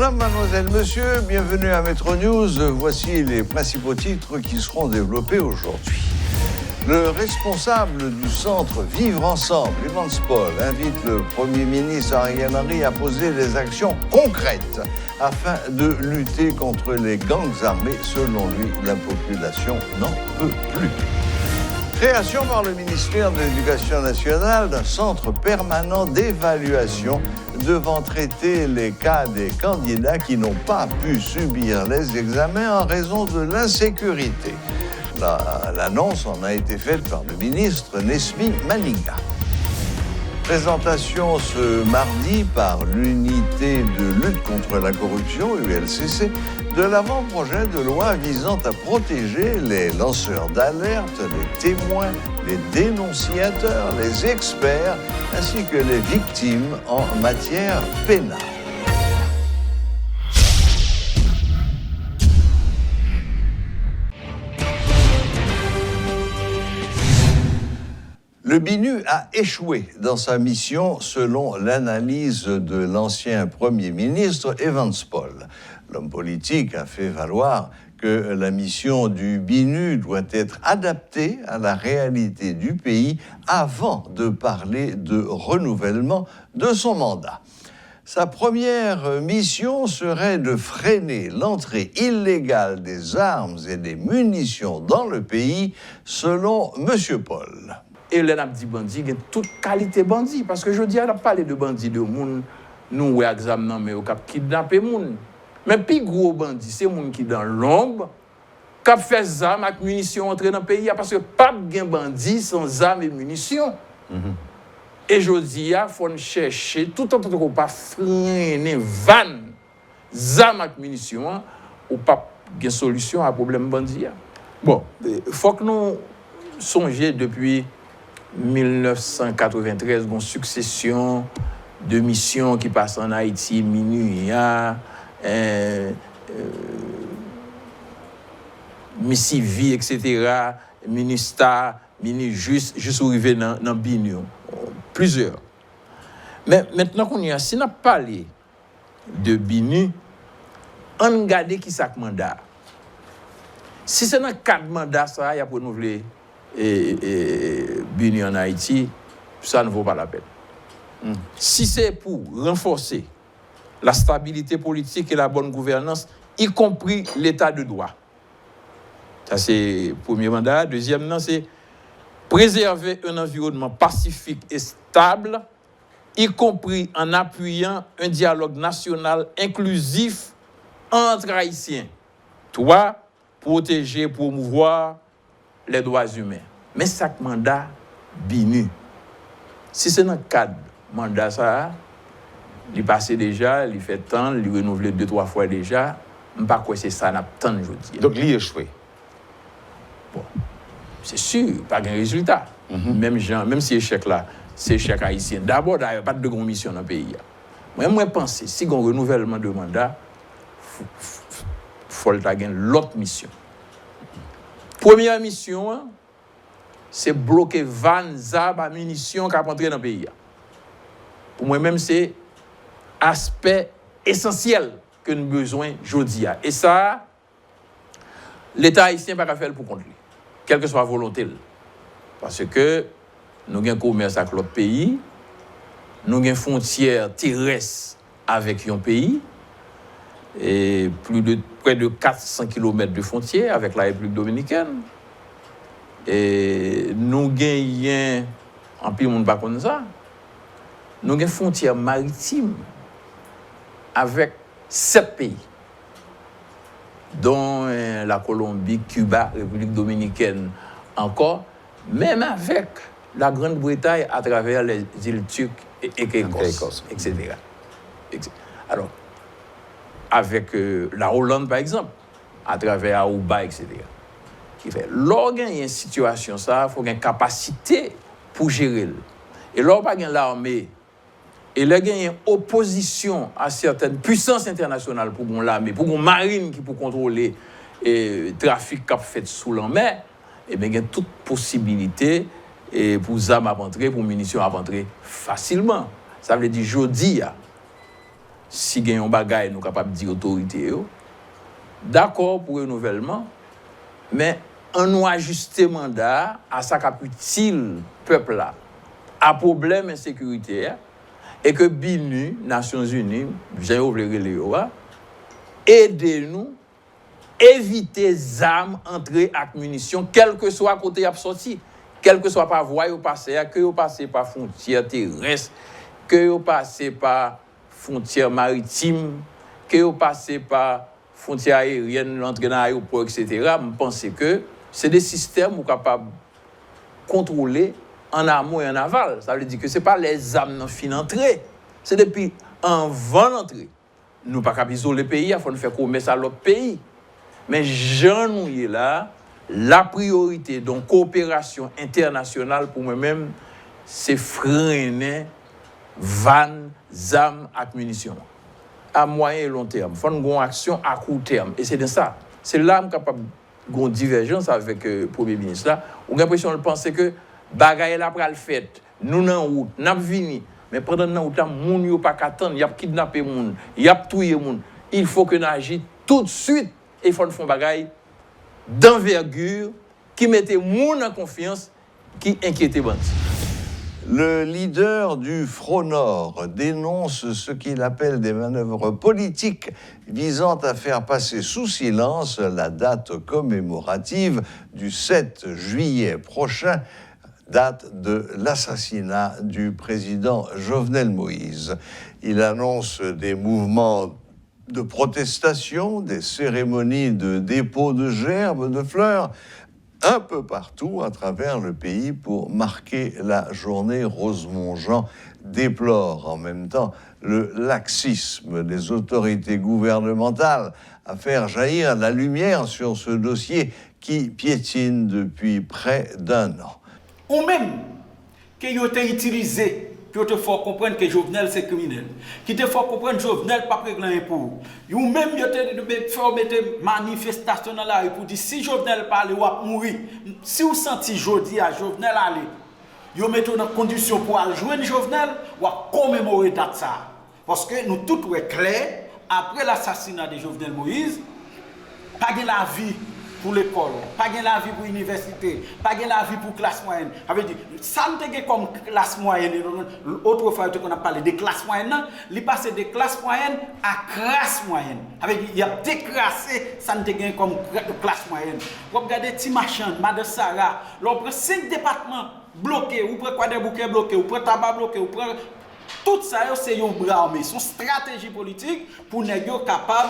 Mesdames, mademoiselles, messieurs, bienvenue à Metro News. Voici les principaux titres qui seront développés aujourd'hui. Le responsable du centre Vivre Ensemble, Evans Paul, invite le Premier ministre Ariel Henry à poser des actions concrètes afin de lutter contre les gangs armés. Selon lui, la population n'en peut plus. Création par le ministère de l'Éducation nationale d'un centre permanent d'évaluation devant traiter les cas des candidats qui n'ont pas pu subir les examens en raison de l'insécurité. L'annonce en a été faite par le ministre Nesmi Maninga. Présentation ce mardi par l'unité de lutte contre la corruption, ULCC, de l'avant-projet de loi visant à protéger les lanceurs d'alerte, les témoins, les dénonciateurs, les experts, ainsi que les victimes en matière pénale. Le BINU a échoué dans sa mission selon l'analyse de l'ancien Premier ministre Evans Paul. L'homme politique a fait valoir que la mission du BINU doit être adaptée à la réalité du pays avant de parler de renouvellement de son mandat. Sa première mission serait de freiner l'entrée illégale des armes et des munitions dans le pays, selon M. Paul. Et là, on a dit bandit, il y a toute qualité bandit. Parce que je dis, on a parlé de bandit de monde, nous, examen, mais au cap kidnapper monde. Mais plus gros bandit, c'est monde qui dans l'ombre, qui fait des armes et munitions entrer dans le pays. Parce que pas de bandit sans armes et munitions. Et je dis, il faut chercher, tout en temps qu'on pas freiner, van, armes et munitions, ou pas de solution à problème bandit. Bon, il faut que nous songions depuis 1993, une succession de missions qui passent en Haïti, MINUIA, MISIVI, etc., MINUSTA, MINUJUST, juste arrivé dans BINU. Plusieurs. Mais maintenant qu'on y a, si on a parlé de BINU, on regarde qui ça mandat. Si c'est dans 4 mandats, ça, il y a pour renouveler BINU en Haïti, ça ne vaut pas la peine. Si c'est pour renforcer la stabilité politique et la bonne gouvernance, y compris l'état de droit. Ça, c'est le premier mandat. Deuxièmement, c'est préserver un environnement pacifique et stable, y compris en appuyant un dialogue national inclusif entre Haïtiens. 3, protéger, promouvoir les droits humains. Mais chaque mandat BINU. Si c'est dans le cadre mandat ça, il passe déjà, il fait temps, il renouvelle 2-3 fois déjà, je ne sais pas quoi c'est ça, n'a tant aujourd'hui. Donc il échoué. Bon, c'est sûr, pas de résultat. Même si échec là, c'est échec haïtien. D'abord, il n'y a pas de grande mission dans le pays. Moi, je pense si il y a un renouvellement de mandat, il faut avoir l'autre mission. Première mission, c'est bloquer 20 armes à munitions qui ont entré dans le pays. Pour moi-même, c'est aspect essentiel que nous avons besoin aujourd'hui. Et ça, l'État haïtien n'a pas faire pour contre lui, quelle que soit la volonté. Parce que nous avons un commerce avec l'autre pays, nous avons une frontière terrestre avec un pays, et près de 400 km de frontière avec la République dominicaine. Et nous gagnons, en plus, on ne pas comme ça, nous avons une frontière maritime avec 7 pays, dont la Colombie, Cuba, République dominicaine encore, même avec la Grande-Bretagne à travers les îles turques et Écosse, etc. Alors, avec la Hollande, par exemple, à travers Aruba, etc. Qui fait, lorsqu'il y a une situation, il faut une capacité pour gérer. Et lorsqu'il y a l'armée, et lorsqu'il y a une opposition à certaines puissances internationales pour l'armée, pour une marine qui peut contrôler le trafic qui est fait sous la mer, et bien, il y a toute possibilité pour les armes à entrer, pour les munitions à entrer facilement. Ça veut dire, aujourd'hui, si il y a un bagage, nous sommes capables de dire autorité. D'accord pour le renouvellement, mais on nous ajuster mandat à ça qui est utile peuple là, à problème insécurité, et que BINU, Nations Unies, j'ai oublié les aidez-nous, éviter les armes, entrer avec munitions, quel que soit côté à sorti, quel que soit par voie ou passer, que vous passez par frontière terrestre, que vous passez par frontière maritime, que vous passez par frontière aérienne, l'entrée dans l'aéroport, etc. Je pense que c'est des systèmes où capables de contrôler en amont et en aval. Ça veut dire que ce n'est pas les armes qui finissent d'entrer, c'est depuis avant l'entrée. Nous ne pouvons pas isoler le pays, il faut faire commerce à l'autre pays. Mais j'en ai là, la priorité de coopération internationale pour moi-même, c'est freiner vannes, armes et munitions. À moyen et long terme. Il faut une action à court terme. Et c'est de ça. C'est là que capable une divergence avec le Premier ministre. Là, on a l'impression de penser que bagaille là pour le fait. Nous en route, nous avons fini. Mais pendant que nous avons n'y a pas qu'attendre, il y a kidnappé moun, il y a tué moun. Il faut que nous agissions tout de suite et il faut faire bagaille d'envergure qui mettait moun en confiance, qui inquiétait bandit. Le leader du Front Nord dénonce ce qu'il appelle des manœuvres politiques visant à faire passer sous silence la date commémorative du 7 juillet prochain, date de l'assassinat du président Jovenel Moïse. Il annonce des mouvements de protestation, des cérémonies de dépôt de gerbes, de fleurs, un peu partout à travers le pays pour marquer la journée. Rosemont-Jean déplore en même temps le laxisme des autorités gouvernementales à faire jaillir la lumière sur ce dossier qui piétine depuis près d'un an. Ou même que vous avez utilisé, que vous faut comprendre que Jovenel c'est criminel, qui te faut comprendre que Jovenel pas régler pour. Ou même vous avez fait manifestation dans la rue pour dire si Jovenel parle ou va mourir. Si vous sentez aujourd'hui à Jovenel aller, vous mettez dans condition pour aller joindre Jovenel ou à commémorer date ça. Parce que nous tout est clair, après l'assassinat de Jovenel Moïse, pas de la vie pour l'école, pas de la vie pour l'université, pas de la vie pour la classe moyenne. Ça veut dire, ça ne comme classe moyenne, autrefois on a parlé de classe moyenne, il passe de classe moyenne à classe moyenne. Ça veut dire, il y a déclassé, ça ne comme classe moyenne. Vous regardez Timachan, Madame Sarah, on prend 5 départements bloqués, ou prend quoi des bouquets bloqués, ou prend tabac bloqué, ou prend. Tout ça, c'est un bras armé, c'est une stratégie politique pour nous être capables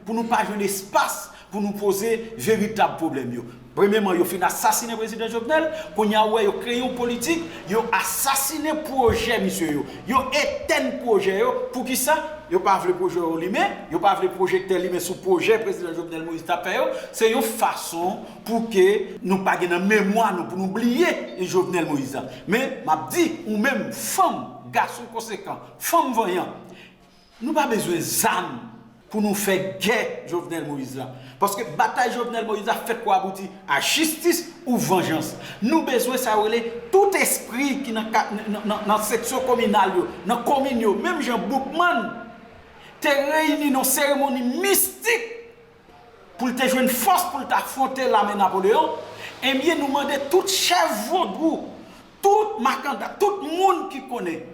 pour nous pas joindre espace pour nous poser véritable problème. Premièrement, ils ont assassiné le président Jovenel, ils ont créé une politique, ils ont assassiné le projet, monsieur. Ils ont éteint le projet. Pour qui ça? Ils n'ont pas vu le projet au limé, ils n'ont pas vu le projecteur limé sous le projet président Jovenel Moïse Tapé. C'est une façon pour que nous ne pas de mémoire, pour nous oublier Jovenel Moïse. Mais, je dis, ou même femme, garçon conséquent, femme voyant, nous n'avons pas besoin d'armes pour nous faire guerre Jovenel Moïse. Parce que la bataille Jovenel Moïse a fait quoi aboutir à justice ou vengeance. Nous avons besoin de savoir tout esprit qui est dans la section communale, dans la commune, même Jean Boukman, te réuni dans une cérémonie mystique pour te jouer une force pour t'affronter l'armée Napoléon. Et bien nous demandons tout chef vaudou, tout Makanda, tout le monde qui connaît,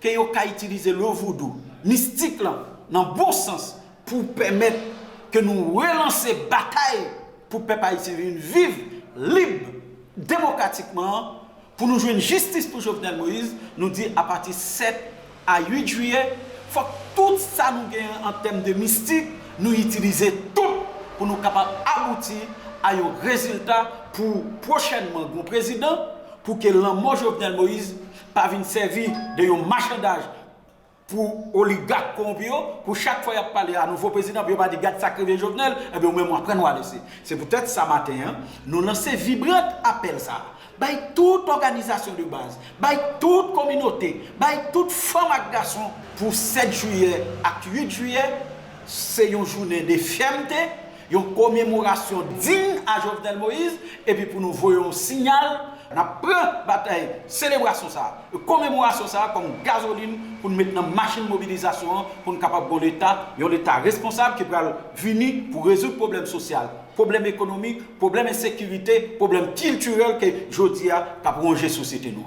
qu'il y a utiliser le vaudou mystique là, dans le bon sens, pour permettre que nous relancer la bataille pour que le peuple haïtien vive libre, démocratiquement, pour nous jouer une justice pour Jovenel Moïse, nous dit à partir de 7 à 8 juillet, il faut que tout ça nous gagne en termes de mystique, nous utiliser tout pour nous capables d'aboutir à un résultat pour prochainement le président, pour que l'amour Jovenel Moïse ne vienne servir de un marchandage pour oligarques corrompus, pour chaque fois qu'il a parlé à un nouveau président, il va dire garde sacré Jovenel, et bien même après nous allons laisser. C'est peut-être ça matin, hein, nous lançons vibrant appel ça. By toute organisation de base, by toute communauté, by toute femme et garçon pour 7 juillet à 8 juillet, c'est une journée de fierté, une commémoration digne à Jovenel Moïse, et puis pour nous voyons un signal On prend bataille, célébration ça, commémoration ça comme gasoline pour nous mettre dans machine de mobilisation pour nous capable de l'État, et l'État responsable qui va venir pour résoudre le problème social, problème économique, problème insécurité, problème culturel que je dis à rongé la société nous.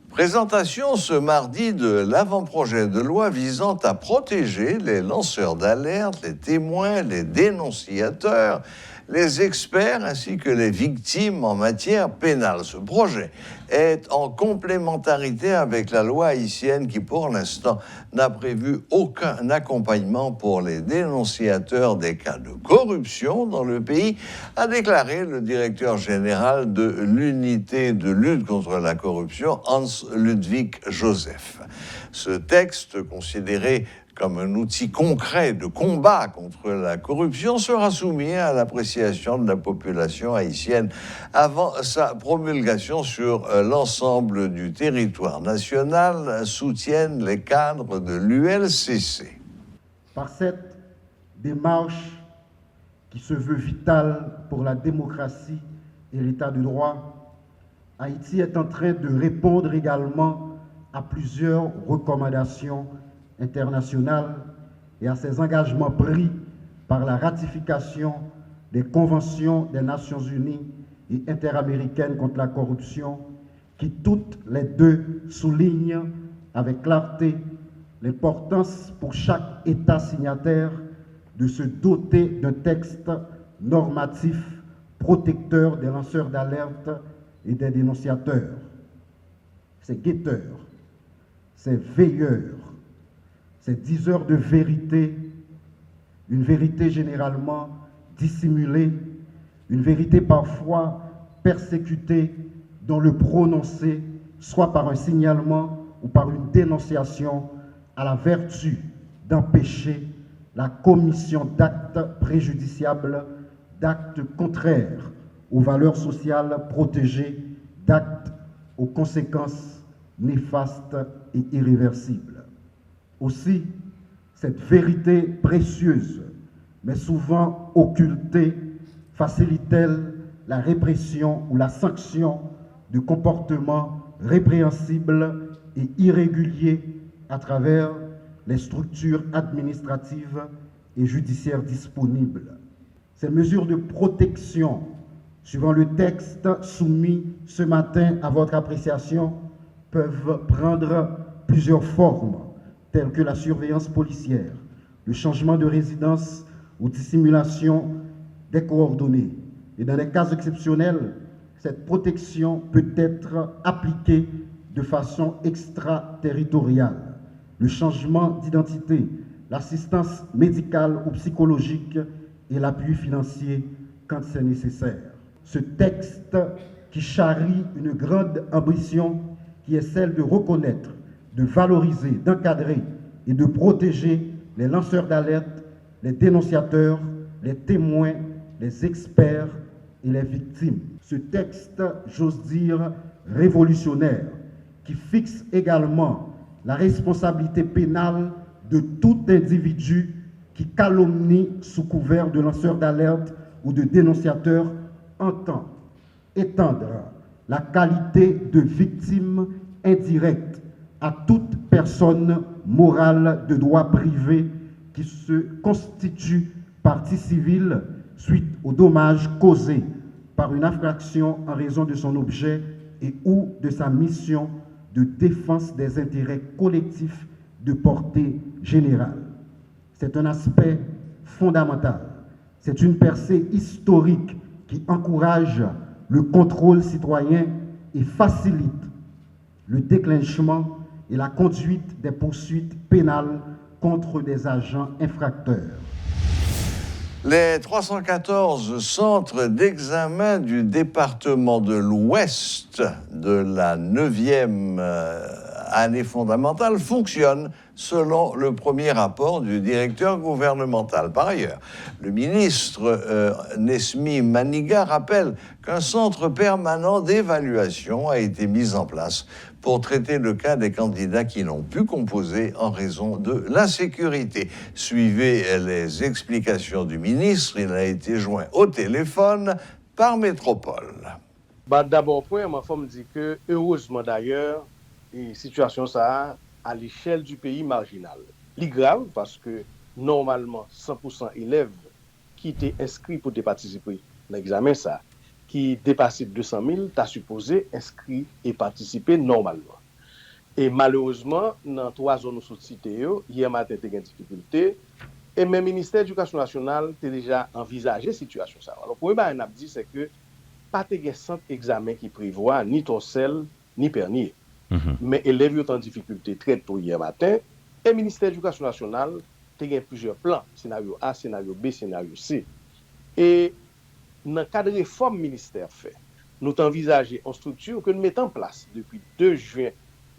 Présentation ce mardi de l'avant-projet de loi visant à protéger les lanceurs d'alerte, les témoins, les dénonciateurs, les experts ainsi que les victimes en matière pénale. Ce projet est en complémentarité avec la loi haïtienne qui, pour l'instant, n'a prévu aucun accompagnement pour les dénonciateurs des cas de corruption dans le pays, a déclaré le directeur général de l'unité de lutte contre la corruption, Hans Ludwig Joseph. Ce texte, considéré comme un outil concret de combat contre la corruption, sera soumis à l'appréciation de la population haïtienne avant sa promulgation sur l'ensemble du territoire national, soutiennent les cadres de l'ULCC. Par cette démarche qui se veut vitale pour la démocratie et l'état de droit, Haïti est en train de répondre également à plusieurs recommandations internationales et à ses engagements pris par la ratification des conventions des Nations Unies et interaméricaines contre la corruption, qui toutes les deux soulignent avec clarté l'importance pour chaque État signataire de se doter d'un texte normatif protecteur des lanceurs d'alerte et des dénonciateurs. Ces guetteurs, ces veilleurs, ces diseurs de vérité, une vérité généralement dissimulée, une vérité parfois persécutée, dont le prononcé, soit par un signalement ou par une dénonciation, a la vertu d'empêcher la commission d'actes préjudiciables, d'actes contraires aux valeurs sociales protégées, d'actes aux conséquences néfastes et irréversibles. Aussi, cette vérité précieuse, mais souvent occultée, facilite-t-elle la répression ou la sanction de comportements répréhensibles et irréguliers à travers les structures administratives et judiciaires disponibles. Ces mesures de protection, suivant le texte soumis ce matin à votre appréciation, peuvent prendre plusieurs formes, telles que la surveillance policière, le changement de résidence ou dissimulation des coordonnées. Et dans les cas exceptionnels, cette protection peut être appliquée de façon extraterritoriale. Le changement d'identité, l'assistance médicale ou psychologique et l'appui financier quand c'est nécessaire. Ce texte qui charrie une grande ambition qui est celle de reconnaître, de valoriser, d'encadrer et de protéger les lanceurs d'alerte, les dénonciateurs, les témoins, les experts et les victimes. Ce texte, j'ose dire, révolutionnaire, qui fixe également la responsabilité pénale de tout individu qui calomnie sous couvert de lanceur d'alerte ou de dénonciateur, entend étendre la qualité de victime indirecte à toute personne morale de droit privé qui se constitue partie civile suite aux dommages causés par une infraction en raison de son objet et ou de sa mission de défense des intérêts collectifs de portée générale. C'est un aspect fondamental. C'est une percée historique qui encourage le contrôle citoyen et facilite le déclenchement et la conduite des poursuites pénales contre des agents infracteurs. Les 314 centres d'examen du département de l'Ouest de la 9e année fondamentale fonctionnent selon le premier rapport du directeur gouvernemental. Par ailleurs, le ministre Nesmi Maniga rappelle qu'un centre permanent d'évaluation a été mis en place pour traiter le cas des candidats qui n'ont pu composer en raison de l'insécurité. Suivez les explications du ministre. Il a été joint au téléphone par Métropole. D'abord, premièrement, il faut me dire que, heureusement d'ailleurs, la situation ça à l'échelle du pays marginal. C'est grave parce que normalement, 100% élèves qui étaient inscrits pour participer à l'examen, ça, qui dépassait 200 000, t'as supposé inscrits et participer normalement. Et malheureusement, dans 3 zones sous-citées, hier matin, il y a une difficulté. Et même le ministère de l'Éducation nationale a déjà envisagé la situation. Alors, pour moi, on a dit c'est que pas de centre examen qui prévoit ni Torsel ni Pernier. Mais élèves sont en difficulté très tôt hier matin. Et le ministère de l'Éducation nationale a plusieurs plans, scénario A, scénario B, scénario C. Et dans le cadre de réforme ministère fait, nous avons envisagé une structure que nous mettons en place depuis 2 juin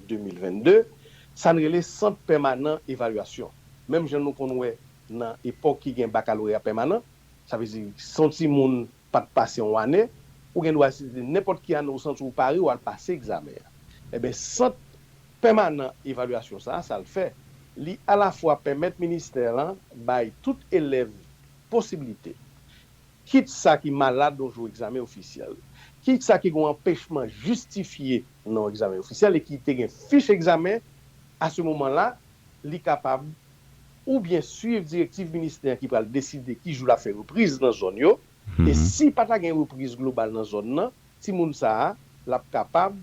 2022, ça nous relève centre permanent d'évaluation. Même si nous connaissons dans l'époque qui a un baccalauréat permanent, ça veut dire que si on n'a pas passé une année, ou bien n'importe qui a au centre où Paris ou à passer examen. Eh bien, centre permanent d'évaluation, ça le fait. Il à la fois permettre au ministère de tout élève possibilité, quitte ça qui est malade dans un examen officiel, quitte ça qui a un empêchement justifié dans l'examen officiel et qui a une fiche examen, à ce moment-là, il est capable ou bien suivre directive ministère qui va décider qui joue la faire reprise dans la zone. Et si pas ta une reprise globale dans la zone, si moun sa la capable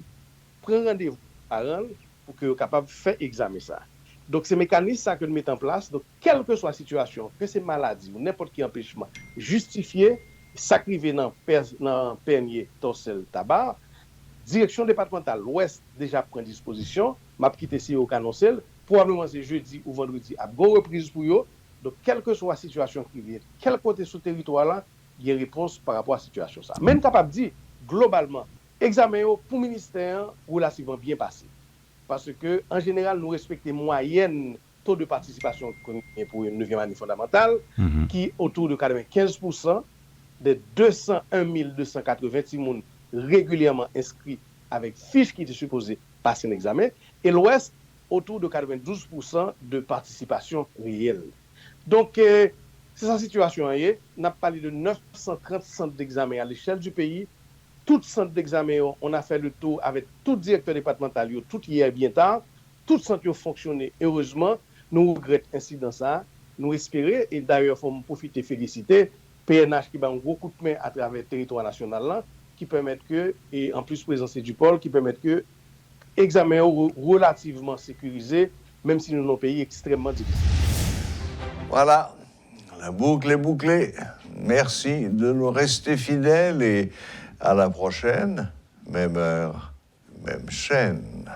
prendre rendez-vous parents pour que capable faire examen ça. Donc ces mécanismes ça que nous mettons en place, donc quelle que soit la situation, que c'est maladie ou n'importe quel empêchement justifié, sacrifié dans Pernier, Torsel, Tabar, direction départementale l'Ouest déjà prend disposition, m'a quitté si au canoncel, probablement c'est jeudi ou vendredi à bonne reprise pour eux. Donc quelle que soit la situation qui vient, quel côté sous territoire là, il y a réponse par rapport à la situation ça. Même capable de dire globalement, examen pour le ministère relativement bien passé. Parce que en général, nous respectons moyenne taux de participation pour une 9e année fondamentale, qui est autour de 95% des 201 280 personnes régulièrement inscrits avec fiche qui était supposée passer un examen, et l'Ouest autour de 92% de participation réelle. Donc, c'est sa situation. On a parlé de 930 centres d'examen à l'échelle du pays. Tout centre d'examen, on a fait le tour avec tout directeur départemental, tout hier bien tard. Tout centre ont fonctionné. Heureusement, nous regrettons ainsi dans ça. Nous espérons, et d'ailleurs, il faut profiter, féliciter PNH qui va un gros coup de main à travers le territoire national là, qui permettent que, et en plus présence du pôle, qui permettent que examen relativement sécurisé, même si nous sommes un pays extrêmement difficile. Voilà, la boucle est bouclée. Merci de nous rester fidèles et à la prochaine, même heure, même chaîne.